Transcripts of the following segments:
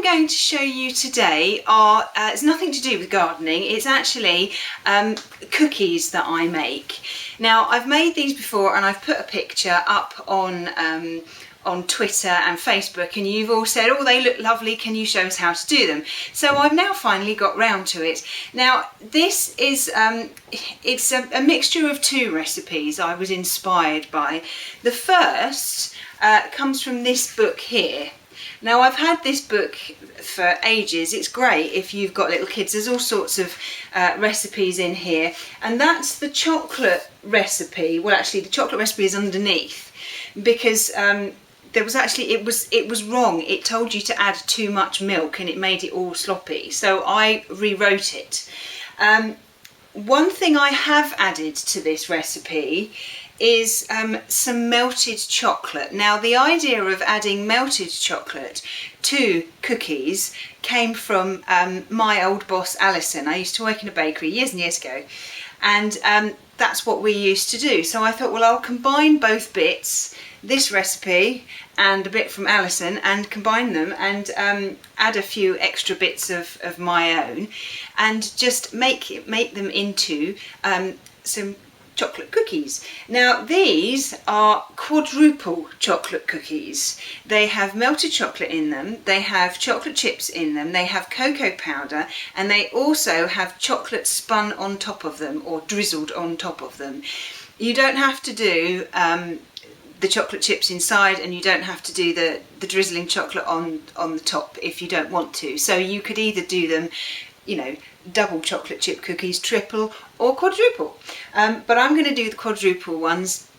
going to show you today are, it's nothing to do with gardening, it's actually cookies that I make. Now I've made these before and I've put a picture up on Twitter and Facebook, and you've all said, oh, they look lovely, can you show us how to do them? So I've now finally got round to it. Now this is it's a mixture of two recipes I was inspired by. The first comes from this book here. Now I've had this book for ages. It's great if you've got little kids. There's all sorts of recipes in here, and that's the chocolate recipe. Well, actually the chocolate recipe is underneath, because there was actually, it was wrong. It told you to add too much milk and it made it all sloppy, so I rewrote it. One thing I have added to this recipe is some melted chocolate. Now the idea of adding melted chocolate to cookies came from my old boss Alison. I used to work in a bakery years and years ago, and that's what we used to do. So I thought, well, I'll combine both bits, this recipe and a bit from Alison, and combine them and add a few extra bits of my own, and just make them into some chocolate cookies. Now these are quadruple chocolate cookies. They have melted chocolate in them, they have chocolate chips in them, they have cocoa powder, and they also have chocolate spun on top of them or drizzled on top of them. You don't have to do the chocolate chips inside, and you don't have to do the drizzling chocolate on the top if you don't want to. So you could either do them, you know, double chocolate chip cookies, triple or quadruple, but I'm going to do the quadruple ones.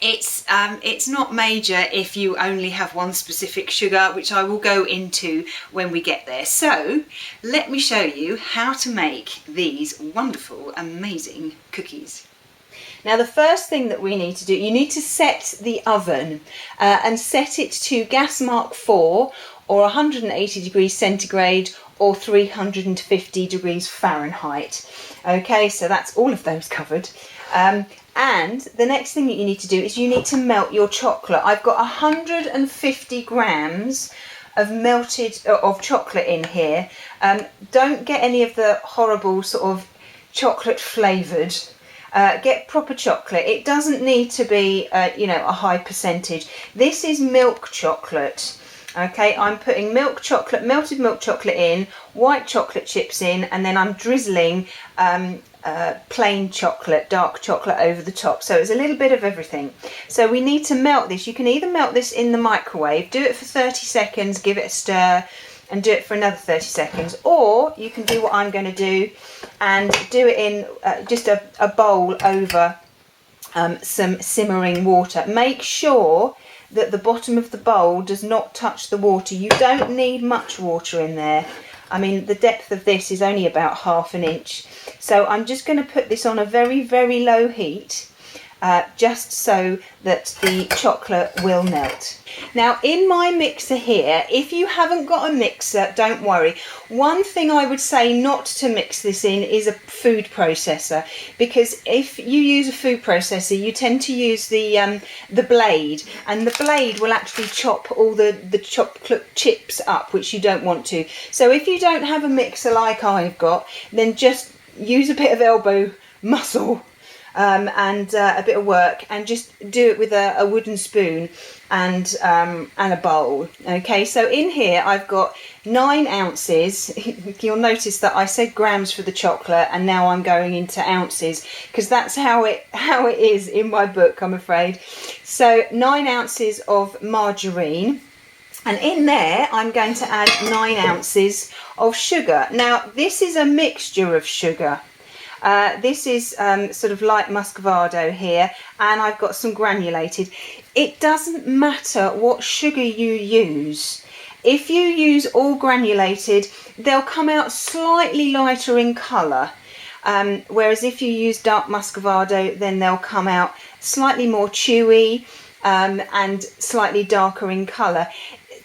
It's not major if you only have one specific sugar, which I will go into when we get there. So let me show you how to make these wonderful, amazing cookies. Now the first thing that we need to do, you need to set the oven and set it to gas mark 4 or 180 degrees centigrade or 350 degrees Fahrenheit. Okay, so that's all of those covered. And the next thing that you need to do is you need to melt your chocolate. I've got 150 grams of chocolate in here. Don't get any of the horrible sort of chocolate flavoured. Get proper chocolate. It doesn't need to be, you know, a high percentage. This is milk chocolate. Okay, I'm putting milk chocolate, melted milk chocolate in, white chocolate chips in, and then I'm drizzling plain chocolate, dark chocolate over the top. So it's a little bit of everything. So we need to melt this. You can either melt this in the microwave, do it for 30 seconds, give it a stir, and do it for another 30 seconds. Or you can do what I'm going to do and do it in just a bowl over some simmering water. Make sure that the bottom of the bowl does not touch the water. You don't need much water in there. I mean, the depth of this is only about ½ an inch. So I'm just going to put this on a very, very low heat, just so that the chocolate will melt. Now in my mixer here, if you haven't got a mixer, don't worry. One thing I would say not to mix this in is a food processor, because if you use a food processor you tend to use the blade, and the blade will actually chop all the chocolate chips up, which you don't want to. So if you don't have a mixer like I've got, then just use a bit of elbow muscle and a bit of work, and just do it with a wooden spoon and a bowl. Okay, so in here I've got 9 ounces. You'll notice that I said grams for the chocolate and now I'm going into ounces, because that's how it is in my book, I'm afraid. So 9 ounces of margarine, and in there I'm going to add 9 ounces of sugar. Now this is a mixture of sugar. This is sort of light muscovado here, and I've got some granulated. It doesn't matter what sugar you use. If you use all granulated, they'll come out slightly lighter in colour, whereas if you use dark muscovado, then they'll come out slightly more chewy and slightly darker in colour.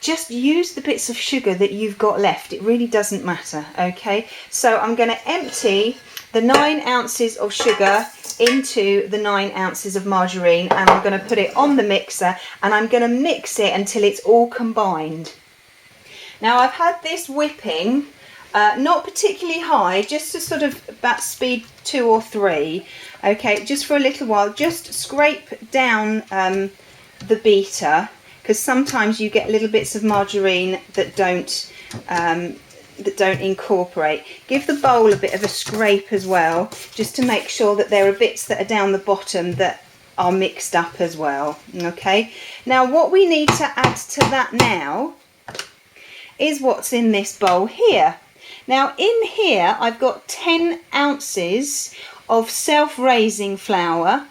Just use the bits of sugar that you've got left. It really doesn't matter. Okay, so I'm going to empty the 9 ounces of sugar into the 9 ounces of margarine, and I'm going to put it on the mixer, and I'm going to mix it until it's all combined. Now I've had this whipping, not particularly high, just to sort of about speed 2 or 3, okay, just for a little while. Just scrape down the beater, because sometimes you get little bits of margarine that don't incorporate. Give the bowl a bit of a scrape as well, just to make sure that there are bits that are down the bottom that are mixed up as well. Okay, now what we need to add to that now is what's in this bowl here. Now in here I've got 10 ounces of self-raising flour,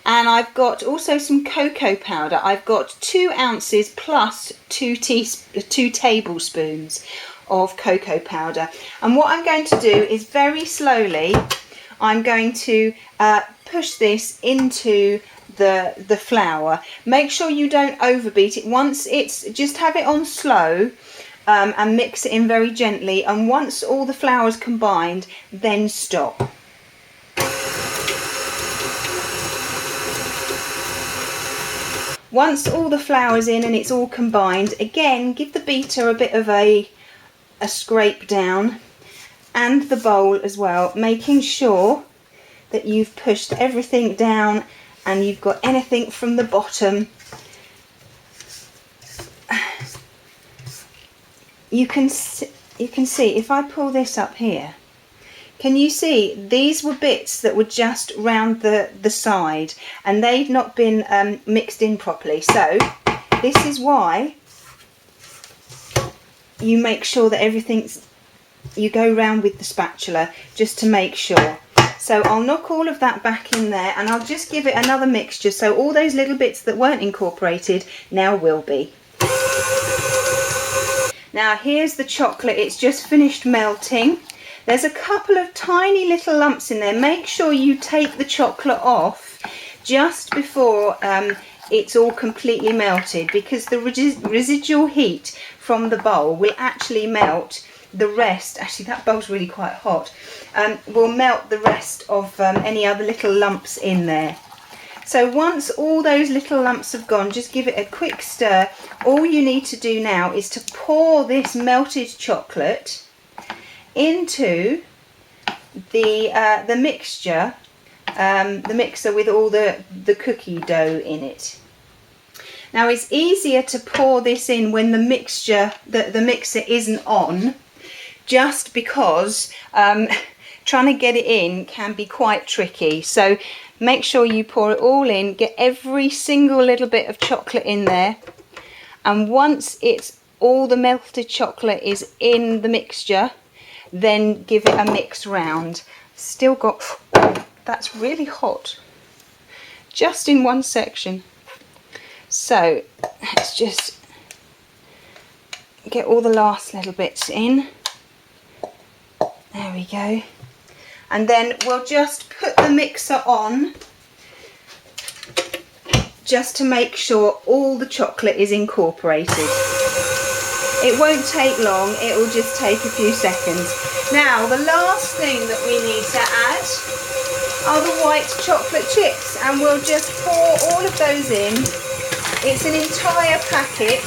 and I've got also some cocoa powder. I've got 2 ounces plus 2 tablespoons of cocoa powder. And what I'm going to do is very slowly, I'm going to push this into the flour. Make sure you don't overbeat it. Once it's, just have it on slow, and mix it in very gently, and once all the flour's combined, then stop. Once all the flour's in and it's all combined, again give the beater a bit of a scrape down, and the bowl as well, making sure that you've pushed everything down and you've got anything from the bottom. You can see if I pull this up here, can you see these were bits that were just round the side, and they've not been mixed in properly. So this is why you make sure that everything's, you go round with the spatula just to make sure. So I'll knock all of that back in there, and I'll just give it another mixture so all those little bits that weren't incorporated now will be. Now here's the chocolate, it's just finished melting. There's a couple of tiny little lumps in there. Make sure you take the chocolate off just before it's all completely melted, because the residual heat from the bowl will actually melt the rest. Actually, that bowl's really quite hot. Will melt the rest of any other little lumps in there. So once all those little lumps have gone, just give it a quick stir. All you need to do now is to pour this melted chocolate into the mixture, the mixer with all the cookie dough in it. Now it's easier to pour this in when the mixture, the mixer isn't on, just because trying to get it in can be quite tricky. So make sure you pour it all in, get every single little bit of chocolate in there, and once it's all the melted chocolate is in the mixture, then give it a mix round. Still got, oh, that's really hot, just in one section. So let's just get all the last little bits in. There we go. And then we'll just put the mixer on just to make sure all the chocolate is incorporated. It won't take long, it will just take a few seconds. Now the last thing that we need to add are the white chocolate chips, and we'll just pour all of those in. It's an entire packet,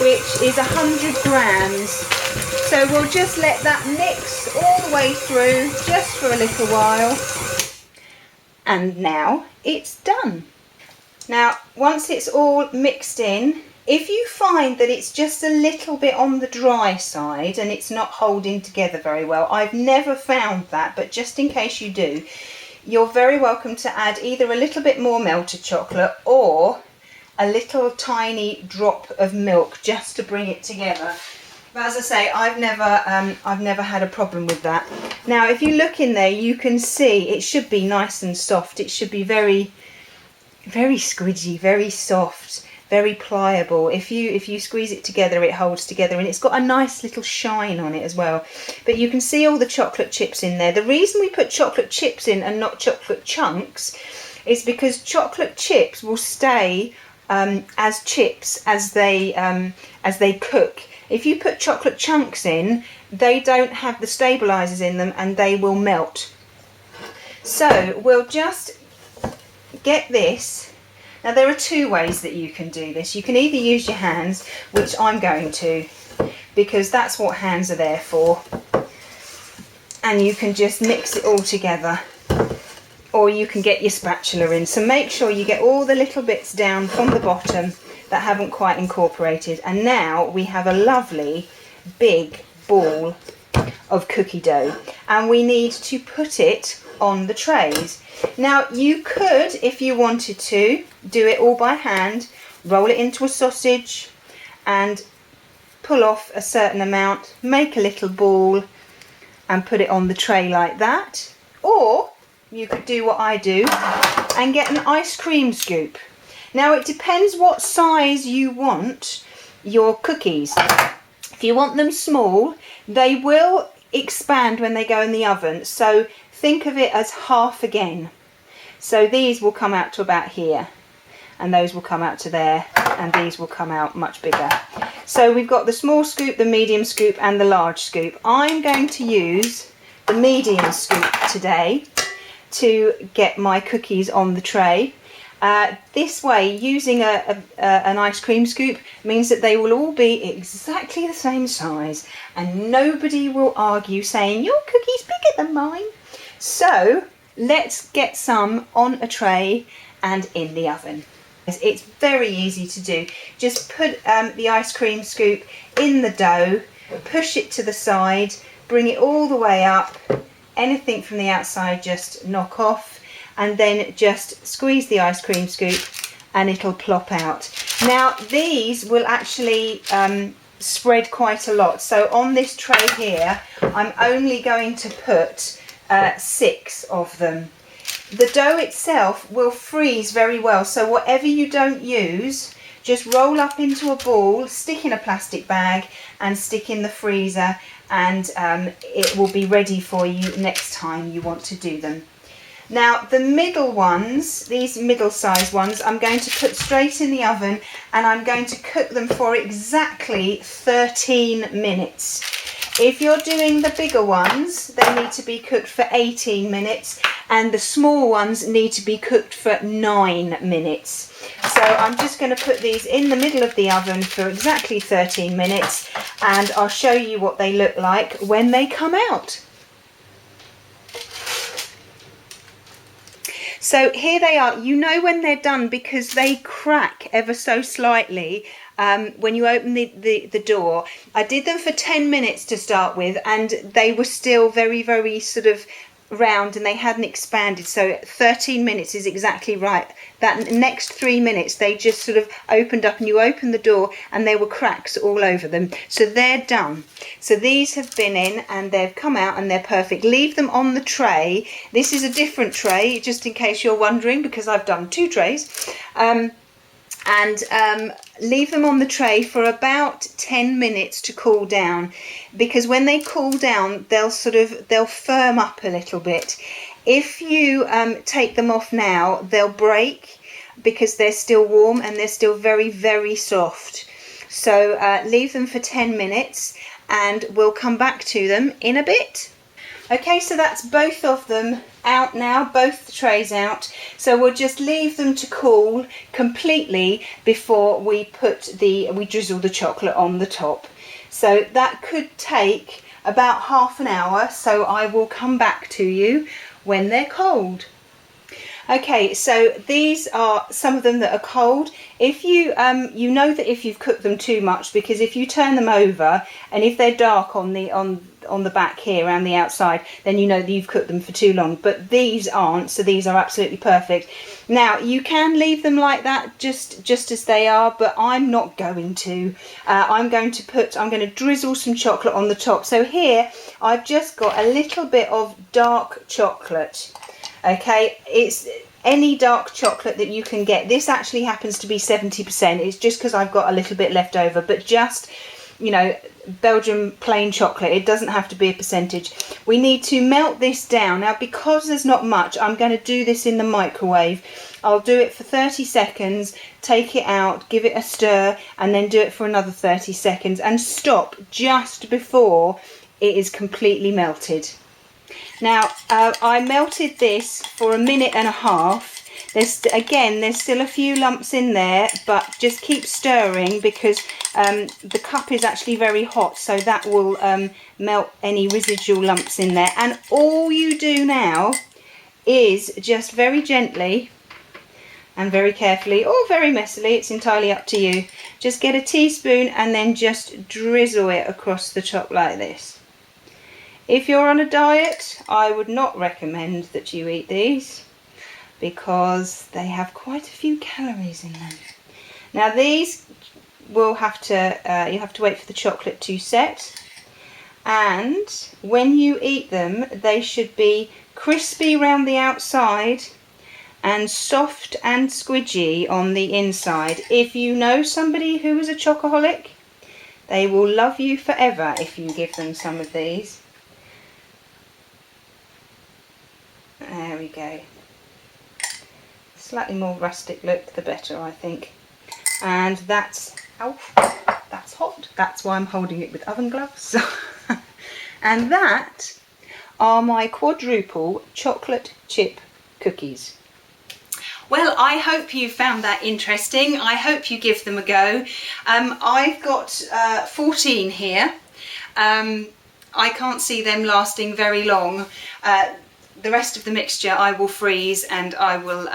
which is 100 grams. So we'll just let that mix all the way through just for a little while. And now it's done. Now, once it's all mixed in, if you find that it's just a little bit on the dry side and it's not holding together very well, I've never found that, but just in case you do, you're very welcome to add either a little bit more melted chocolate or a little tiny drop of milk just to bring it together. But as I say, I've never had a problem with that. Now, if you look in there, you can see it should be nice and soft. It should be very, very squidgy, very soft, very pliable. If you squeeze it together, it holds together, and it's got a nice little shine on it as well. But you can see all the chocolate chips in there. The reason we put chocolate chips in and not chocolate chunks is because chocolate chips will stay as chips as they cook. If you put chocolate chunks in, they don't have the stabilizers in them and they will melt. So we'll just get this. Now there are two ways that you can do this. You can either use your hands, which I'm going to, because that's what hands are there for. And you can just mix it all together, or you can get your spatula in. So make sure you get all the little bits down from the bottom that haven't quite incorporated. And now we have a lovely big ball of cookie dough, and we need to put it on the trays. Now you could, if you wanted to, do it all by hand, roll it into a sausage and pull off a certain amount, make a little ball and put it on the tray like that. Or you could do what I do and get an ice cream scoop. Now it depends what size you want your cookies. If you want them small, they will expand when they go in the oven, so think of it as half again. So these will come out to about here, and those will come out to there, and these will come out much bigger. So we've got the small scoop, the medium scoop and the large scoop. I'm going to use the medium scoop today to get my cookies on the tray. This way, using an ice cream scoop means that they will all be exactly the same size, and nobody will argue saying your cookie's bigger than mine. So let's get some on a tray and in the oven. It's very easy to do. Just put the ice cream scoop in the dough, push it to the side, bring it all the way up. Anything from the outside just knock off, and then just squeeze the ice cream scoop and it'll plop out. Now these will actually spread quite a lot, so on this tray here I'm only going to put 6 of them. The dough itself will freeze very well, so whatever you don't use, just roll up into a ball, stick in a plastic bag and stick in the freezer, and it will be ready for you next time you want to do them. Now the middle ones, these middle-sized ones, I'm going to put straight in the oven, and I'm going to cook them for exactly 13 minutes. If you're doing the bigger ones, they need to be cooked for 18 minutes, and the small ones need to be cooked for 9 minutes. So I'm just going to put these in the middle of the oven for exactly 13 minutes, and I'll show you what they look like when they come out. So here they are. You know when they're done because they crack ever so slightly when you open the door. I did them for 10 minutes to start with, and they were still very, very sort of round and they hadn't expanded. So 13 minutes is exactly right. That next 3 minutes they just sort of opened up, and you open the door and there were cracks all over them. So they're done. So these have been in and they've come out and they're perfect. Leave them on the tray. This is a different tray, just in case you're wondering, because I've done 2 trays. Leave them on the tray for about 10 minutes to cool down, because when they cool down they'll firm up a little bit. If you take them off now, they'll break because they're still warm and they're still very, very soft. So leave them for 10 minutes and we'll come back to them in a bit. Okay, so that's both of them out now, both the trays out. So we'll just leave them to cool completely before we drizzle the chocolate on the top. So that could take about half an hour, so I will come back to you when they're cold. Okay, so these are some of them that are cold. If you you know that if you've cooked them too much, because if you turn them over and if they're dark on the back here around the outside, then you know that you've cooked them for too long. But these aren't, so these are absolutely perfect. Now you can leave them like that, just as they are, but I'm not going to. I'm going to drizzle some chocolate on the top. So here I've just got a little bit of dark chocolate. Okay, it's any dark chocolate that you can get. This actually happens to be 70%. It's just because I've got a little bit left over, but just, you know, Belgian plain chocolate. It doesn't have to be a percentage. We need to melt this down. Now, because there's not much, I'm going to do this in the microwave. I'll do it for 30 seconds, take it out, give it a stir, and then do it for another 30 seconds and stop just before it is completely melted. Now, I melted this for 1.5 minutes. There's still a few lumps in there, but just keep stirring because the cup is actually very hot, so that will melt any residual lumps in there. And all you do now is just very gently and very carefully, or very messily, it's entirely up to you, just get a teaspoon and then just drizzle it across the top like this. If you're on a diet, I would not recommend that you eat these, because they have quite a few calories in them. Now these will have to, you have to wait for the chocolate to set, and when you eat them they should be crispy round the outside and soft and squidgy on the inside. If you know somebody who is a chocoholic, they will love you forever if you give them some of these. There we go. Slightly more rustic look, the better, I think. And that's hot. That's why I'm holding it with oven gloves. And that are my quadruple chocolate chip cookies. Well, I hope you found that interesting. I hope you give them a go. I've got 14 here. I can't see them lasting very long. The rest of the mixture I will freeze, and I will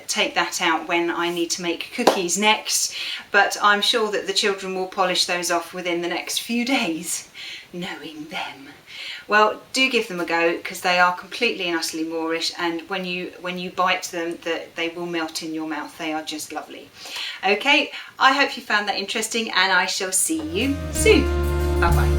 take that out when I need to make cookies next, but I'm sure that the children will polish those off within the next few days, knowing them. Well, do give them a go, because they are completely and utterly Moorish, and when you bite them, they will melt in your mouth. They are just lovely. Okay, I hope you found that interesting, and I shall see you soon. Bye bye.